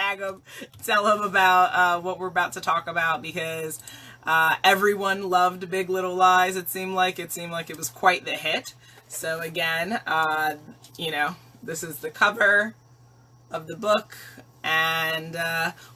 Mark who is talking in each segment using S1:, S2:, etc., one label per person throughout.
S1: tag him, tell him about what we're about to talk about, because everyone loved Big Little Lies. It seemed like it was quite the hit. So again, you know, this is the cover of the book, and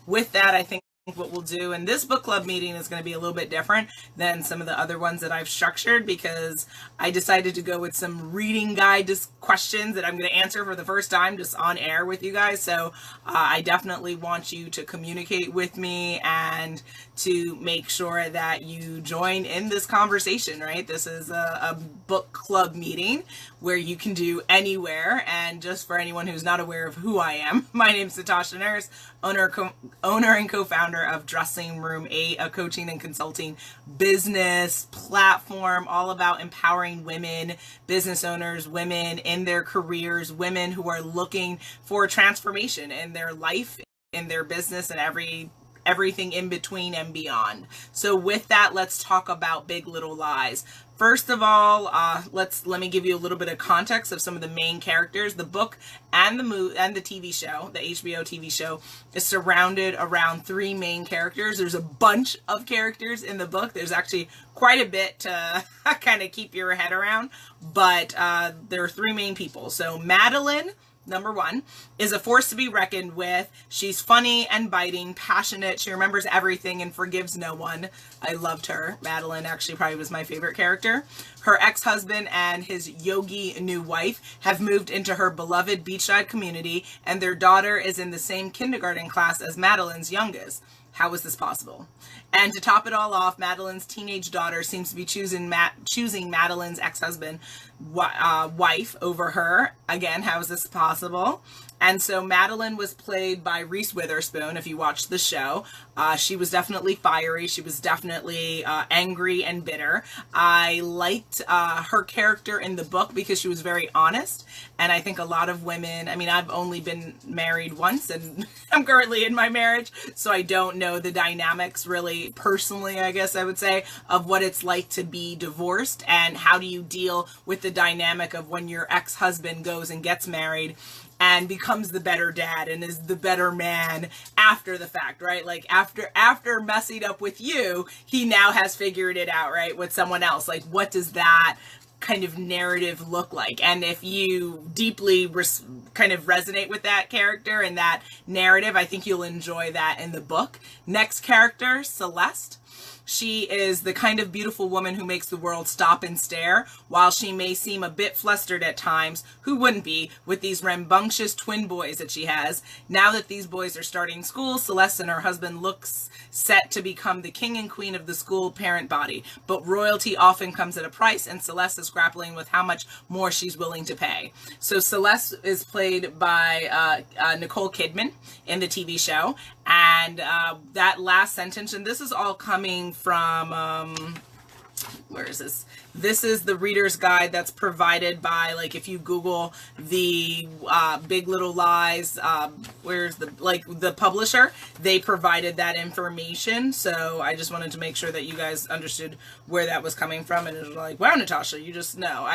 S1: with that, I think what we'll do in this book club meeting is going to be a little bit different than some of the other ones that I've structured, because I decided to go with some reading guide questions that I'm going to answer for the first time just on air with you guys. So I definitely want you to communicate with me and to make sure that you join in this conversation, right? This is a book club meeting where you can do anywhere. And just for anyone who's not aware of who I am, my name is Natasha Nurse, owner and co-founder of Dressing Room 8, a coaching and consulting business platform all about empowering women, business owners, women in their careers, women who are looking for transformation in their life, in their business, and everything in between and beyond. So with that, let's talk about Big Little Lies. First of all, let me give you a little bit of context of some of the main characters. The book and the TV show, the HBO TV show, is surrounded around three main characters. There's a bunch of characters in the book. There's actually quite a bit to kind of keep your head around, but there are three main people. So Madeline, number one, is a force to be reckoned with. She's funny and biting, passionate. She remembers everything and forgives no one. I loved her. Madeline actually probably was my favorite character. Her ex-husband and his yogi new wife have moved into her beloved beachside community, and their daughter is in the same kindergarten class as Madeline's youngest. How is this possible? And to top it all off, Madeline's teenage daughter seems to be choosing Madeline's ex-husband wife over her. Again, how is this possible? And so Madeline was played by Reese Witherspoon, if you watched the show. She was definitely fiery. She was definitely angry and bitter. I liked her character in the book because she was very honest. And I think a lot of women, I mean, I've only been married once and I'm currently in my marriage, so I don't know the dynamics really personally, I guess I would say, of what it's like to be divorced and how do you deal with the dynamic of when your ex-husband goes and gets married and becomes the better dad and is the better man after the fact, right? Like after messing up with you, he now has figured it out, right? With someone else. Like, what does that kind of narrative look like? And if you deeply kind of resonate with that character and that narrative, I think you'll enjoy that in the book. Next character, Celeste. She is the kind of beautiful woman who makes the world stop and stare. While she may seem a bit flustered at times, who wouldn't be with these rambunctious twin boys that she has? Now that these boys are starting school, Celeste and her husband looks set to become the king and queen of the school parent body. But royalty often comes at a price, and Celeste is grappling with how much more she's willing to pay. So Celeste is played by Nicole Kidman in the TV show. And that last sentence, and this is all coming from, where is this? This is the reader's guide that's provided by, like, if you Google the Big Little Lies, where's the publisher, they provided that information. So I just wanted to make sure that you guys understood where that was coming from. And it was like, wow, Natasha, you just know.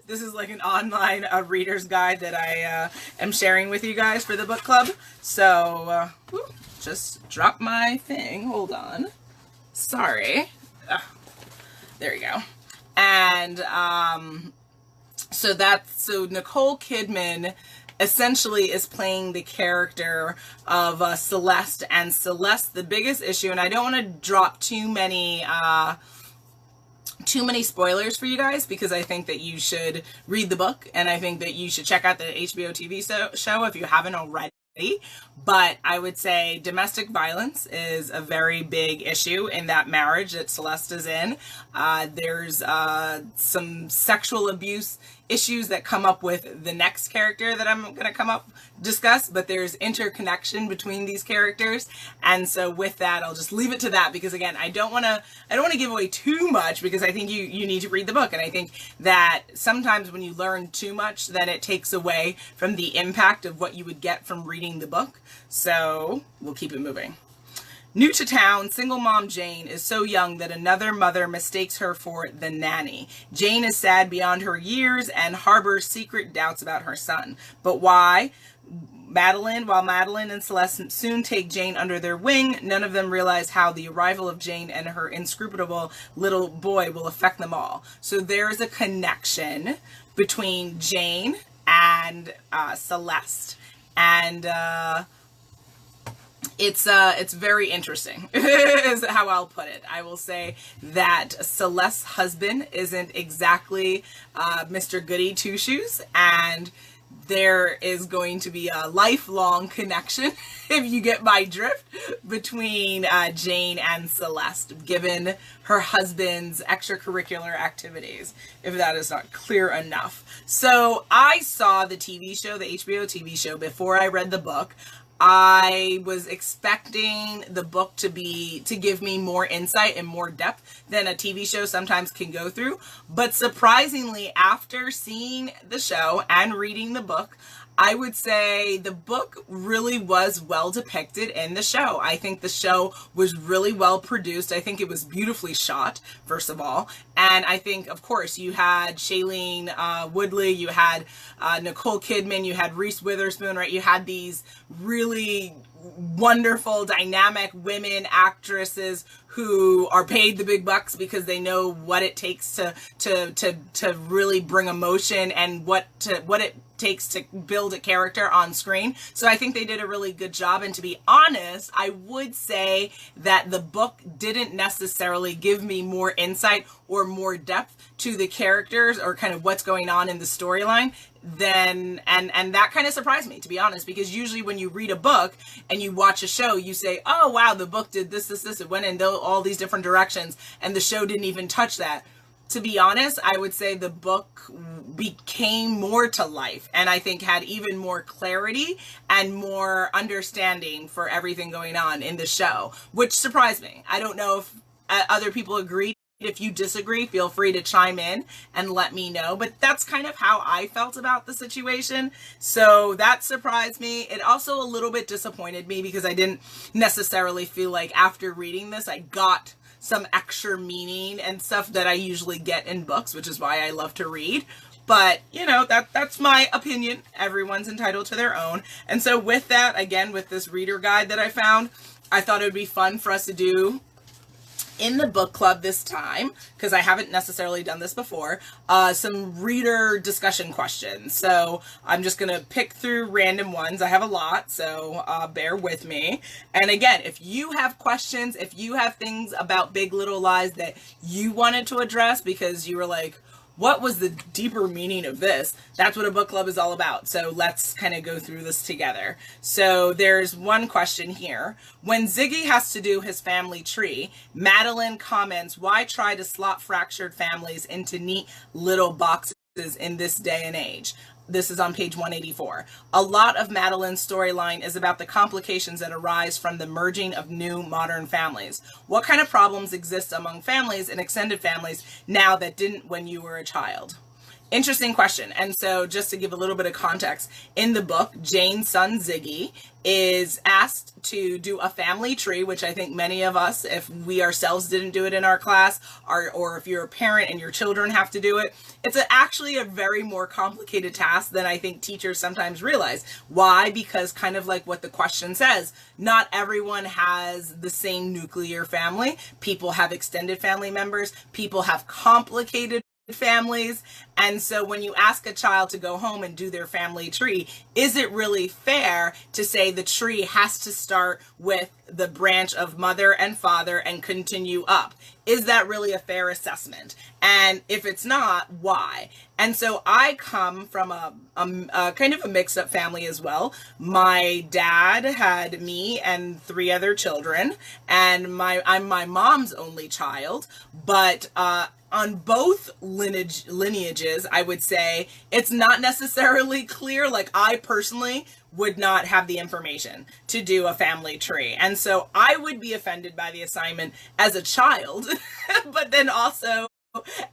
S1: This is like an online reader's guide that I am sharing with you guys for the book club. So, just dropped my thing. Hold on. Sorry. There you go. And so Nicole Kidman essentially is playing the character of Celeste. And Celeste, the biggest issue, and I don't want to drop too many spoilers for you guys, because I think that you should read the book and I think that you should check out the HBO TV show if you haven't already. But I would say domestic violence is a very big issue in that marriage that Celeste is in. There's some sexual abuse issues that come up with the next character that I'm going to discuss, but there's interconnection between these characters. And so with that, I'll just leave it to that, because again, I don't want to give away too much, because I think you need to read the book. And I think that sometimes when you learn too much, then it takes away from the impact of what you would get from reading the book. So we'll keep it moving. New to town, single mom Jane is so young that another mother mistakes her for the nanny. Jane is sad beyond her years and harbors secret doubts about her son. But why? while Madeline and Celeste soon take Jane under their wing, none of them realize how the arrival of Jane and her inscrutable little boy will affect them all. So there is a connection between Jane and Celeste, and it's very interesting is how I'll put it. I will say that Celeste's husband isn't exactly Mr. Goody Two Shoes, and there is going to be a lifelong connection, if you get my drift, between Jane and Celeste, given her husband's extracurricular activities, if that is not clear enough. So I saw the TV show, the HBO TV show, before I read the book. I was expecting the book to give me more insight and more depth than a TV show sometimes can go through. But surprisingly, after seeing the show and reading the book, I would say the book really was well depicted in the show. I think the show was really well produced. I think it was beautifully shot, first of all. And I think, of course, you had Shailene Woodley, you had Nicole Kidman, you had Reese Witherspoon, right? You had these really wonderful, dynamic women actresses who are paid the big bucks because they know what it takes to really bring emotion and what it takes to build a character on screen. So I think they did a really good job. And to be honest, I would say that the book didn't necessarily give me more insight or more depth to the characters or kind of what's going on in the storyline then, and that kind of surprised me, to be honest, because usually when you read a book and you watch a show, you say, oh wow, the book did this, it went in all these different directions, and the show didn't even touch that. To be honest, I would say the book became more to life, and I think had even more clarity and more understanding for everything going on in the show, which surprised me. I don't know if other people agree. If you disagree, feel free to chime in and let me know. But that's kind of how I felt about the situation. So that surprised me. It also a little bit disappointed me because I didn't necessarily feel like after reading this, I got some extra meaning and stuff that I usually get in books, which is why I love to read. But, you know, that's my opinion. Everyone's entitled to their own. And so with that, again, with this reader guide that I found, I thought it would be fun for us to do in the book club this time, because I haven't necessarily done this before, some reader discussion questions. So I'm just going to pick through random ones. I have a lot, so bear with me. And again, if you have questions, if you have things about Big Little Lies that you wanted to address because you were like, what was the deeper meaning of this? That's what a book club is all about. So let's kind of go through this together. So there's one question here. When Ziggy has to do his family tree, Madeline comments, why try to slot fractured families into neat little boxes in this day and age? This is on page 184. A lot of Madeline's storyline is about the complications that arise from the merging of new modern families. What kind of problems exist among families and extended families now that didn't when you were a child? Interesting question. And so just to give a little bit of context, in the book, Jane's son Ziggy is asked to do a family tree, which I think many of us, if we ourselves didn't do it in our class, or if you're a parent and your children have to do it, it's actually a very more complicated task than I think teachers sometimes realize. Why? Because kind of like what the question says, not everyone has the same nuclear family. People have extended family members. People have complicated families. And so when you ask a child to go home and do their family tree, is it really fair to say the tree has to start with the branch of mother and father and continue up? Is that really a fair assessment? And if it's not, why? And so I come from a kind of a mixed up family as well. My dad had me and 3 other children, and I'm my mom's only child, but on both lineages, I would say it's not necessarily clear. Like, I personally would not have the information to do a family tree. And so I would be offended by the assignment as a child, but then also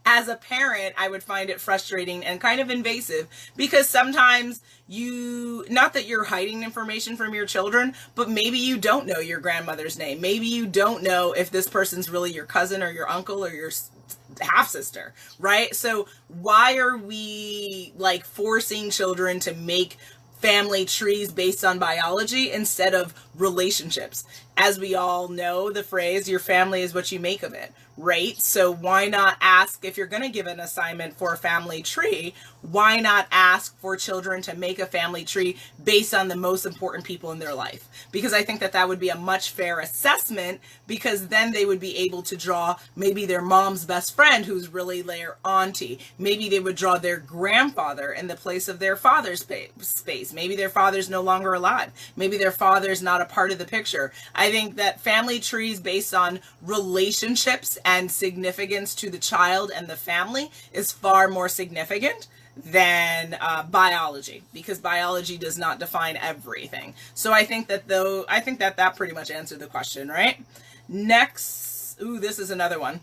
S1: as a parent, I would find it frustrating and kind of invasive, because sometimes not that you're hiding information from your children, but maybe you don't know your grandmother's name. Maybe you don't know if this person's really your cousin or your uncle or your half sister, right? So why are we like forcing children to make family trees based on biology instead of relationships. As we all know the phrase, your family is what you make of it, right? So why not ask, if you're going to give an assignment for a family tree, why not ask for children to make a family tree based on the most important people in their life? Because I think that that would be a much fair assessment, because then they would be able to draw maybe their mom's best friend who's really their auntie. Maybe they would draw their grandfather in the place of their father's space. Maybe their father's no longer alive. Maybe their father's not a part of the picture. I think that family trees based on relationships and significance to the child and the family is far more significant than biology, because biology does not define everything. So I think that that pretty much answered the question, right? Next, this is another one.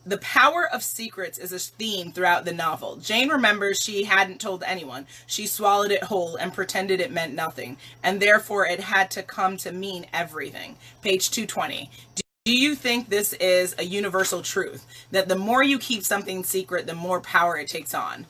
S1: The power of secrets is a theme throughout the novel. Jane remembers she hadn't told anyone. She swallowed it whole and pretended it meant nothing, and therefore it had to come to mean everything. Page 220. Do you think this is a universal truth, that the more you keep something secret, the more power it takes on?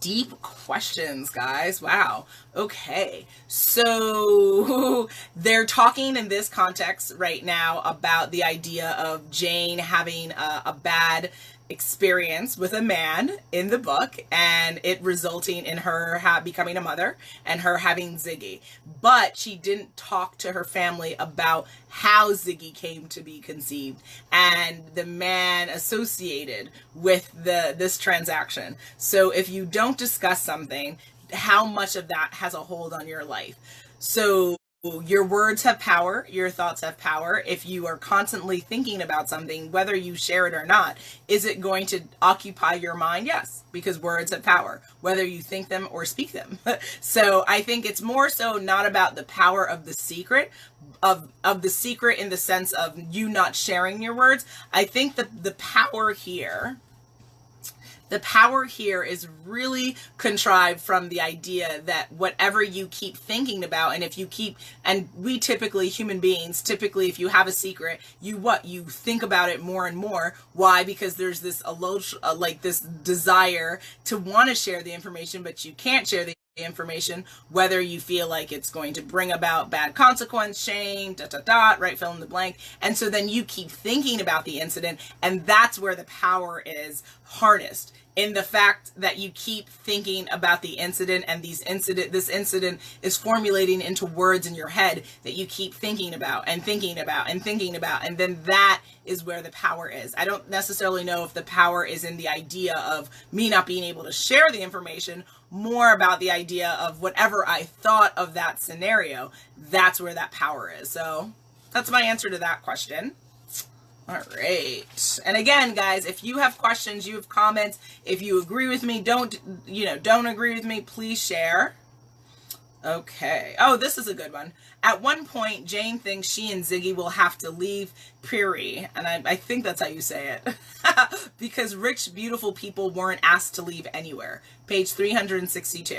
S1: Deep questions, guys. Wow. Okay. So they're talking in this context right now about the idea of Jane having a bad experience with a man in the book, and it resulting in her becoming a mother and her having Ziggy. But she didn't talk to her family about how Ziggy came to be conceived and the man associated with this transaction. So if you don't discuss something, how much of that has a hold on your life? So your words have power, your thoughts have power. If you are constantly thinking about something, whether you share it or not, is it going to occupy your mind? Yes, because words have power, whether you think them or speak them. So I think it's more so not about the power of the secret, of the secret in the sense of you not sharing your words. I think that the power here is really contrived from the idea that whatever you keep thinking about, and if you keep, and we typically, human beings, typically if you have a secret, you think about it more and more. Why? Because there's this this desire to want to share the information, but you can't share the information, whether you feel like it's going to bring about bad consequence, shame, right, fill in the blank. And so then you keep thinking about the incident, and that's where the power is harnessed, in the fact that you keep thinking about the incident, and this incident is formulating into words in your head that you keep thinking about and thinking about and thinking about, and then that is where the power is. I don't necessarily know if the power is in the idea of me not being able to share the information, more about the idea of whatever I thought of that scenario, that's where that power is. So that's my answer to that question. All right. And again, guys, if you have questions, you have comments, if you agree with me, don't agree with me, please share. Okay. Oh, this is a good one. At one point, Jane thinks she and Ziggy will have to leave Prairie, and I think that's how you say it, because rich, beautiful people weren't asked to leave anywhere. Page 362.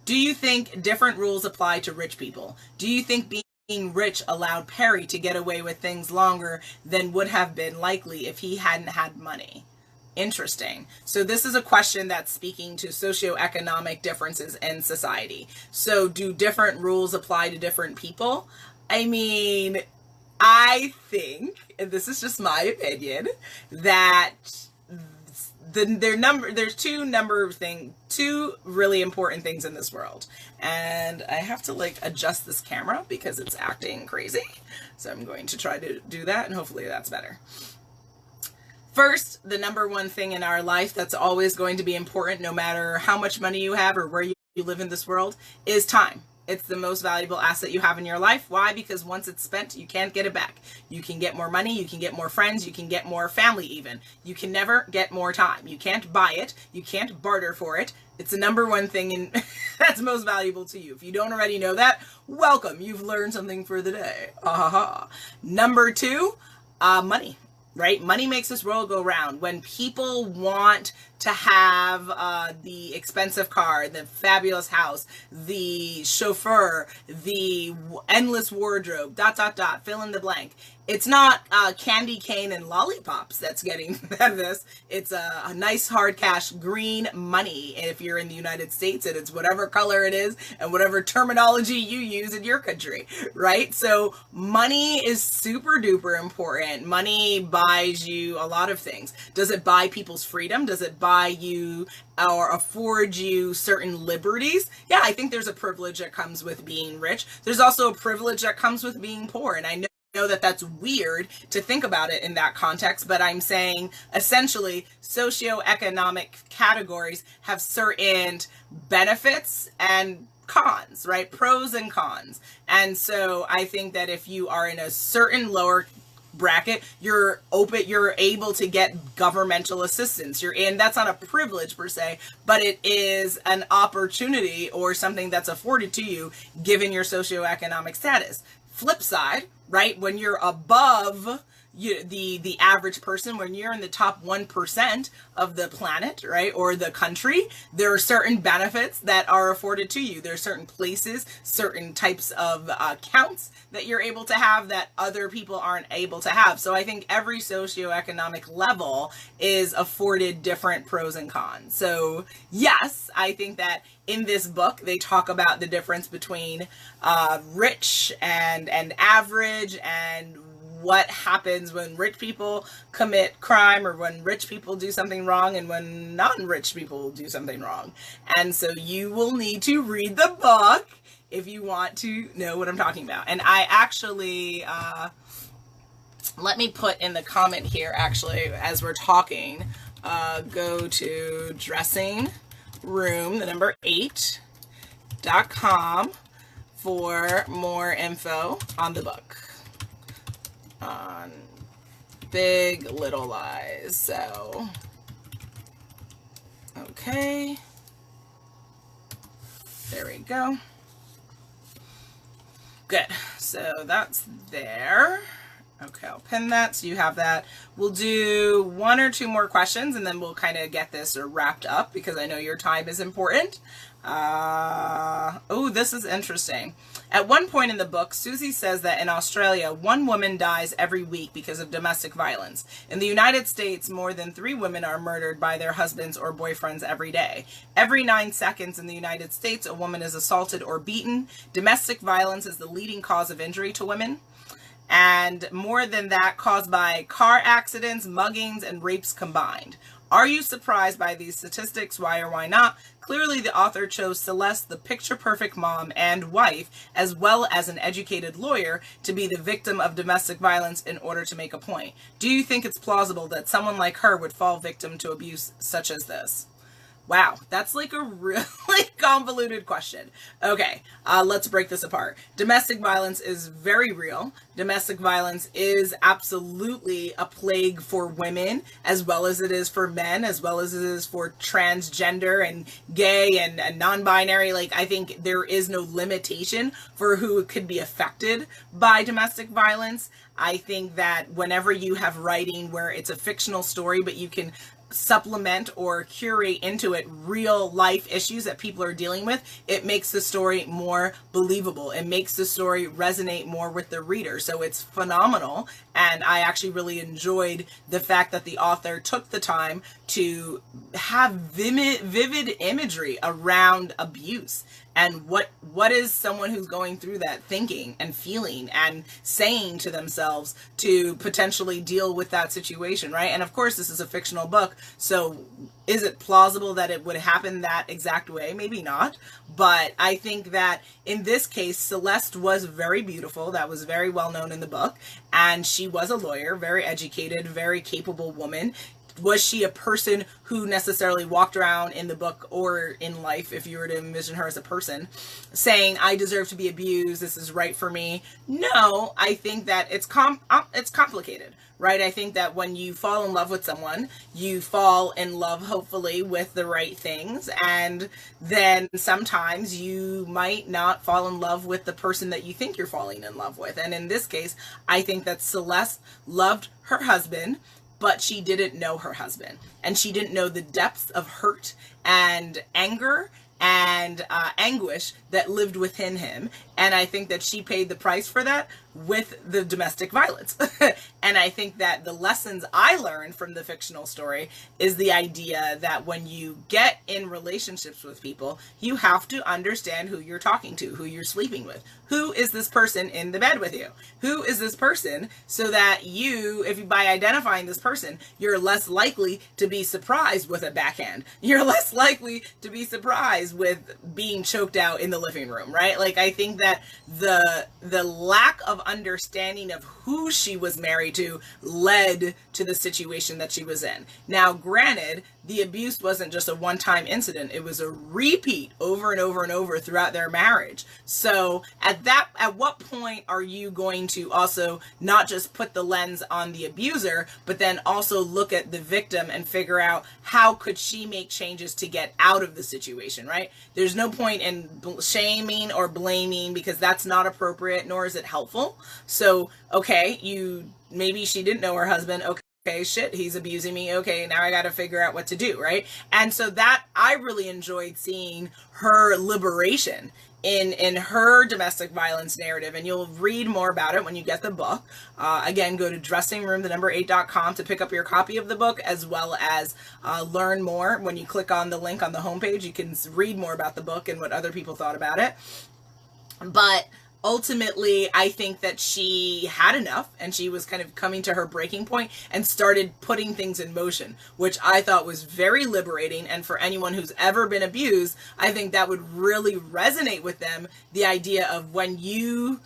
S1: Do you think different rules apply to rich people? Do you think being rich allowed Perry to get away with things longer than would have been likely if he hadn't had money? Interesting. So this is a question that's speaking to socioeconomic differences in society. So do different rules apply to different people? I mean, I think, and this is just my opinion, that there's two really important things in this world. And I have to adjust this camera because it's acting crazy. So I'm going to try to do that, and hopefully that's better. First, the number one thing in our life that's always going to be important, no matter how much money you have or where you live in this world, is time. It's the most valuable asset you have in your life. Why? Because once it's spent, you can't get it back. You can get more money, you can get more friends, you can get more family even. You can never get more time. You can't buy it. You can't barter for it. It's the number one thing that's most valuable to you. If you don't already know that, welcome. You've learned something for the day. Number two, money. Right? Money makes this world go round. When people want to have the expensive car, the fabulous house, the chauffeur, the endless wardrobe, dot, dot, dot, fill in the blank. It's not candy cane and lollipops that's getting this. It's a nice hard cash green money if you're in the United States, and it's whatever color it is and whatever terminology you use in your country, right? So money is super duper important. Money buys you a lot of things. Does it buy people's freedom? Does it buy you or afford you certain liberties? Yeah, I think there's a privilege that comes with being rich. There's also a privilege that comes with being poor, and I know that that's weird to think about it in that context, but I'm saying essentially socioeconomic categories have certain benefits and cons, right? Pros and cons. And so I think that if you are in a certain lower bracket, you're able to get governmental assistance. That's not a privilege per se, but it is an opportunity or something that's afforded to you given your socioeconomic status. Flip side, right? When you're above the average person, when you're in the top 1% of the planet, right, or the country, there are certain benefits that are afforded to you. There are certain places, certain types of accounts that you're able to have that other people aren't able to have. So I think every socioeconomic level is afforded different pros and cons. So yes, I think that in this book, they talk about the difference between rich and average, and what happens when rich people commit crime, or when rich people do something wrong, and when non-rich people do something wrong. And so you will need to read the book if you want to know what I'm talking about. And I actually, let me put in the comment here, actually, as we're talking, go to dressing room, the number 8.com for more info on the book, on Big Little Lies. So, okay, there we go. Good, so that's there. Okay, I'll pin that so you have that. We'll do 1 or 2 more questions, and then we'll kind of get this wrapped up because I know your time is important. Oh, this is interesting. At one point in the book, Susie says that in Australia, 1 woman dies every week because of domestic violence. In the United States, more than 3 women are murdered by their husbands or boyfriends every day. Every 9 seconds in the United States, a woman is assaulted or beaten. Domestic violence is the leading cause of injury to women, and more than that, caused by car accidents, muggings, and rapes combined. Are you surprised by these statistics? Why or why not? Clearly, the author chose Celeste, the picture-perfect mom and wife, as well as an educated lawyer, to be the victim of domestic violence in order to make a point. Do you think it's plausible that someone like her would fall victim to abuse such as this? Wow, that's like a really convoluted question. Okay, let's break this apart. Domestic violence is very real. Domestic violence is absolutely a plague for women, as well as it is for men, as well as it is for transgender and gay and non-binary. Like, I think there is no limitation for who could be affected by domestic violence. I think that whenever you have writing where it's a fictional story, but you can supplement or curate into it real life issues that people are dealing with, it makes the story more believable. It makes the story resonate more with the reader. So it's phenomenal. And I actually really enjoyed the fact that the author took the time to have vivid imagery around abuse. And what is someone who's going through that thinking and feeling and saying to themselves to potentially deal with that situation, right? And of course, this is a fictional book, so is it plausible that it would happen that exact way? Maybe not. But I think that in this case, Celeste was very beautiful. That was very well known in the book. And she was a lawyer, very educated, very capable woman. Was she a person who necessarily walked around in the book or in life, if you were to envision her as a person, saying, I deserve to be abused, this is right for me? No, I think that it's complicated, right? I think that when you fall in love with someone, you fall in love, hopefully, with the right things. And then sometimes you might not fall in love with the person that you think you're falling in love with. And in this case, I think that Celeste loved her husband but she didn't know her husband, and she didn't know the depths of hurt and anger and anguish that lived within him. And I think that she paid the price for that with the domestic violence. And I think that the lessons I learned from the fictional story is the idea that when you get in relationships with people, you have to understand who you're talking to, who you're sleeping with. Who is this person in the bed with you? Who is this person? So that you, if you, by identifying this person, you're less likely to be surprised with a backhand. You're less likely to be surprised with being choked out in the living room, right? Like, I think that the lack of understanding of who she was married to led to the situation that she was in. Now, granted, the abuse wasn't just a one-time incident. It was a repeat over and over and over throughout their marriage. So at what point are you going to also not just put the lens on the abuser, but then also look at the victim and figure out how could she make changes to get out of the situation, right? There's no point in shaming or blaming, because that's not appropriate, nor is it helpful. So, okay, maybe she didn't know her husband. Okay, shit, he's abusing me. Okay, now I got to figure out what to do, right? And so that, I really enjoyed seeing her liberation in her domestic violence narrative, and you'll read more about it when you get the book. Again, go to dressingroom8.com to pick up your copy of the book, as well as learn more. When you click on the link on the homepage, you can read more about the book and what other people thought about it. But ultimately, I think that she had enough, and she was kind of coming to her breaking point and started putting things in motion, which I thought was very liberating. And for anyone who's ever been abused, I think that would really resonate with them. The idea of when you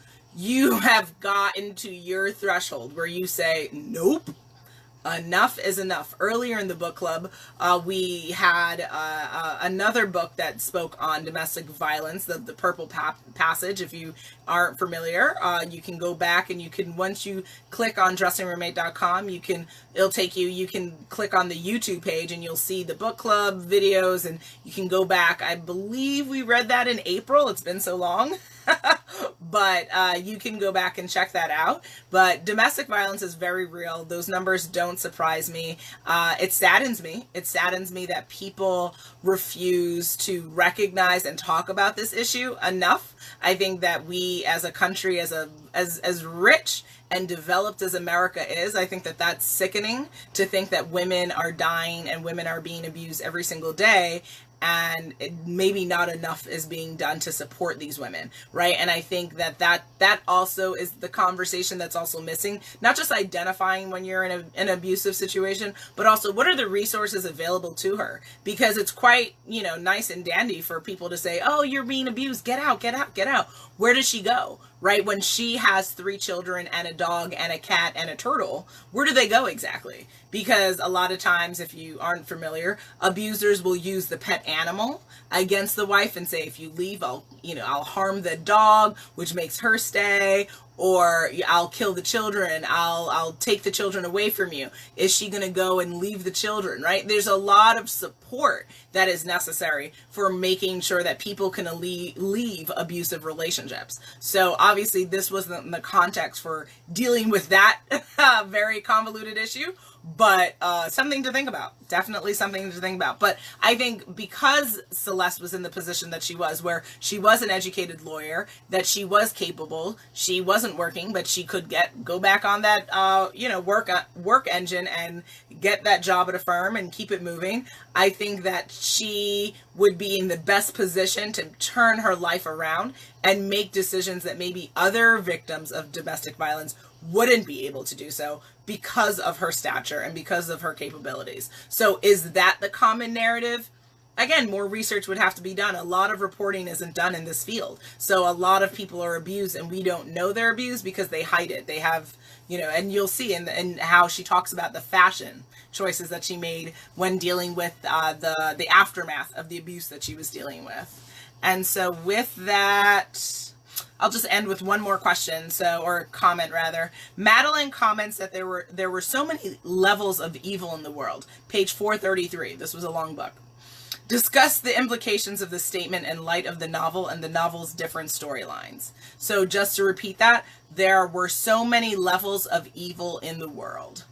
S1: have gotten to your threshold where you say, nope, enough is enough. Earlier in the book club, we had another book that spoke on domestic violence, the Purple Passage. If you aren't familiar, you can go back and you can, once you click on dressingroom8.com, you can click on the YouTube page and you'll see the book club videos, and you can go back. I believe we read that in April. It's been so long. But you can go back and check that out. But domestic violence is very real. Those numbers don't surprise me. It saddens me. It saddens me that people refuse to recognize and talk about this issue enough. I think that we as a country, as rich and developed as America is, I think that that's sickening to think that women are dying and women are being abused every single day, and maybe not enough is being done to support these women, right? And I think that also is the conversation that's also missing. Not just identifying when you're in an abusive situation, but also what are the resources available to her? Because it's quite, nice and dandy for people to say, oh, you're being abused, get out, get out, get out. Where does she go, right? When she has 3 children and a dog and a cat and a turtle, where do they go exactly? Because a lot of times, if you aren't familiar, abusers will use the pet animal against the wife and say, if you leave, I'll harm the dog, which makes her stay, or I'll kill the children, I'll take the children away from you. Is she going to go and leave the children, right? There's a lot of support that is necessary for making sure that people can leave abusive relationships. So obviously this wasn't the context for dealing with that very convoluted issue, but something to think about. Definitely something to think about. But I think because Celeste was in the position that she was, where she was an educated lawyer, that she was capable, she wasn't working, but she could go back on that work engine and get that job at a firm and keep it moving. I think that she would be in the best position to turn her life around and make decisions that maybe other victims of domestic violence wouldn't be able to do so because of her stature and because of her capabilities. So is that the common narrative? Again, more research would have to be done. A lot of reporting isn't done in this field. So a lot of people are abused and we don't know they're abused because they hide it. They have, and you'll see in how she talks about the fashion choices that she made when dealing with the aftermath of the abuse that she was dealing with. And so with that, I'll just end with one more question, or comment rather. Madeline comments that there were so many levels of evil in the world. Page 433. This was a long book. Discuss the implications of the statement in light of the novel and the novel's different storylines. So just to repeat that, there were so many levels of evil in the world.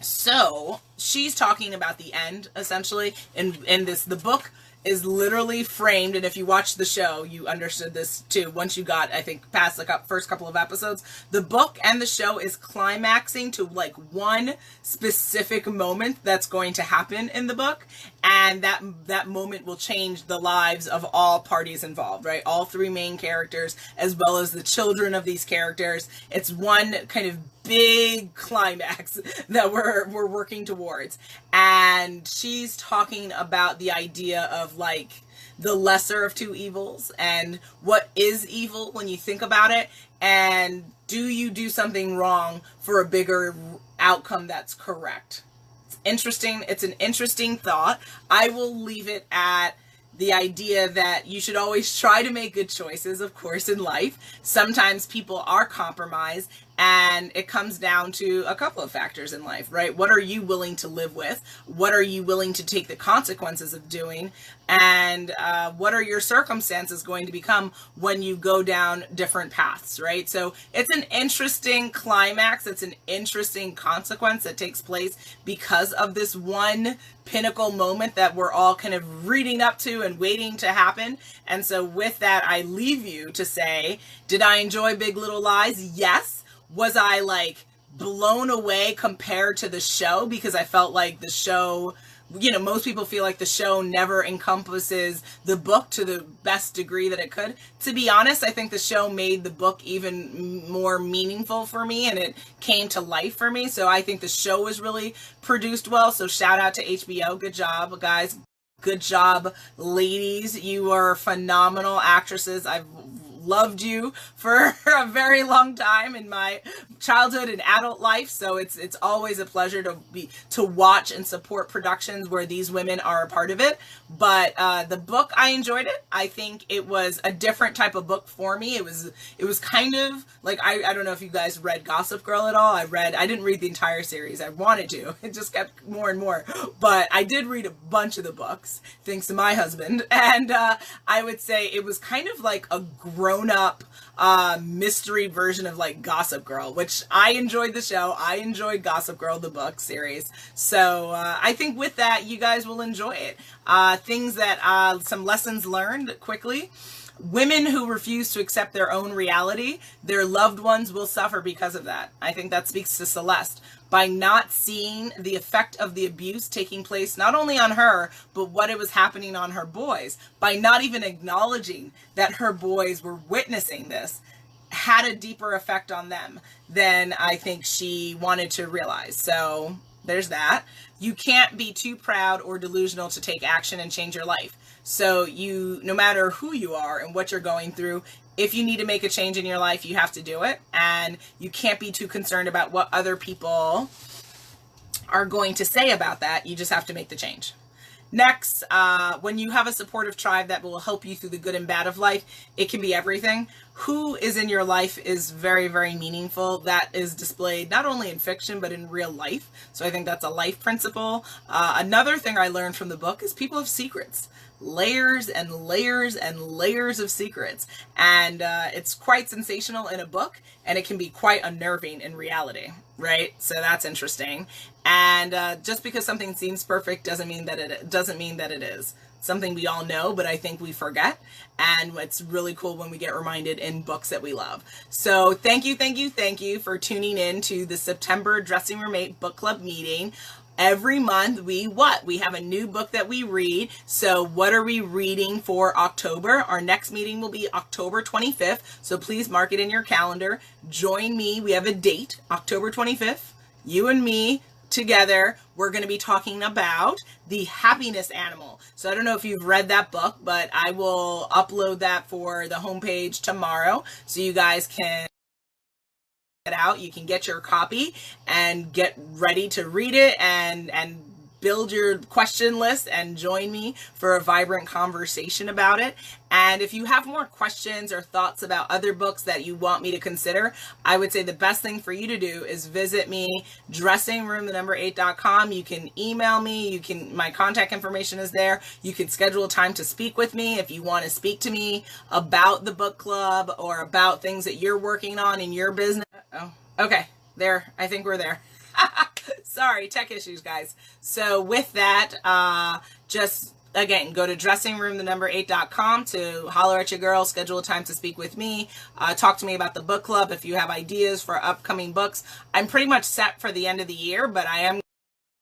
S1: So she's talking about the end, essentially, in this. The book is literally framed, and if you watch the show, you understood this too. Once you got, I think, past the first couple of episodes, the book and the show is climaxing to like one specific moment that's going to happen in the book, and that moment will change the lives of all parties involved, right? All three main characters, as well as the children of these characters. It's one kind of big climax that we're working towards. And she's talking about the idea of like the lesser of two evils and what is evil when you think about it, and do you do something wrong for a bigger outcome that's correct. It's interesting. It's an interesting thought. I will leave it at the idea that you should always try to make good choices, of course, in life. Sometimes people are compromised, and it comes down to a couple of factors in life, right? What are you willing to live with? What are you willing to take the consequences of doing? And what are your circumstances going to become when you go down different paths, right? So it's an interesting climax. It's an interesting consequence that takes place because of this one pinnacle moment that we're all kind of reading up to and waiting to happen. And so with that, I leave you to say, did I enjoy Big Little Lies? Yes. Was I like blown away compared to the show? Because I felt like the show, you know, most people feel like the show never encompasses the book to the best degree that it could. To be honest, I think the show made the book even more meaningful for me, and it came to life for me. So I think the show was really produced well. So shout out to HBO. Good job, guys. Good job, ladies. You are phenomenal actresses. I've loved you for a very long time in my childhood and adult life, so it's always a pleasure to watch and support productions where these women are a part of it. But the book, I enjoyed it. I think it was a different type of book for me. It was kind of like, I don't know if you guys read Gossip Girl at all. I didn't read the entire series. I wanted to. It just kept more and more. But I did read a bunch of the books, thanks to my husband. And I would say it was kind of like a grown-up mystery version of like Gossip Girl, which I enjoyed the show. I enjoyed Gossip Girl, the book series. So I think with that, you guys will enjoy it. Things that, some lessons learned quickly. Women who refuse to accept their own reality, their loved ones will suffer because of that. I think that speaks to Celeste. By not seeing the effect of the abuse taking place, not only on her, but what it was happening on her boys. By not even acknowledging that her boys were witnessing this, had a deeper effect on them than I think she wanted to realize. So there's that. You can't be too proud or delusional to take action and change your life. So no matter who you are and what you're going through, if you need to make a change in your life, you have to do it. And you can't be too concerned about what other people are going to say about that. You just have to make the change. Next, when you have a supportive tribe that will help you through the good and bad of life, it can be everything. Who is in your life is very, very meaningful. That is displayed not only in fiction, but in real life. So I think that's a life principle. Another thing I learned from the book is people have secrets. Layers and layers and layers of secrets. And it's quite sensational in a book, and it can be quite unnerving in reality, right? So that's interesting. And just because something seems perfect doesn't mean that it is. Something we all know, but I think we forget. And it's really cool when we get reminded in books that we love. So thank you for tuning in to the September Dressing Room 8 Book Club meeting. Every month we have a new book that we read. So what are we reading for October? Our next meeting will be October 25th. So please mark it in your calendar. Join me. We have a date, October 25th. You and me together. We're going to be talking about The Happiness Animal. So I don't know if you've read that book, but I will upload that for the homepage tomorrow so you guys can it out. You can get your copy and get ready to read it and build your question list and join me for a vibrant conversation about it. And if you have more questions or thoughts about other books that you want me to consider, I would say the best thing for you to do is visit me, dressingroom8.com. You can email me. My contact information is there. You can schedule a time to speak with me if you want to speak to me about the book club or about things that you're working on in your business. Oh, okay. There. I think we're there. Sorry, tech issues, guys. So with that, just again, go to dressingroom8.com to holler at your girl, schedule a time to speak with me, talk to me about the book club if you have ideas for upcoming books. I'm pretty much set for the end of the year, but I am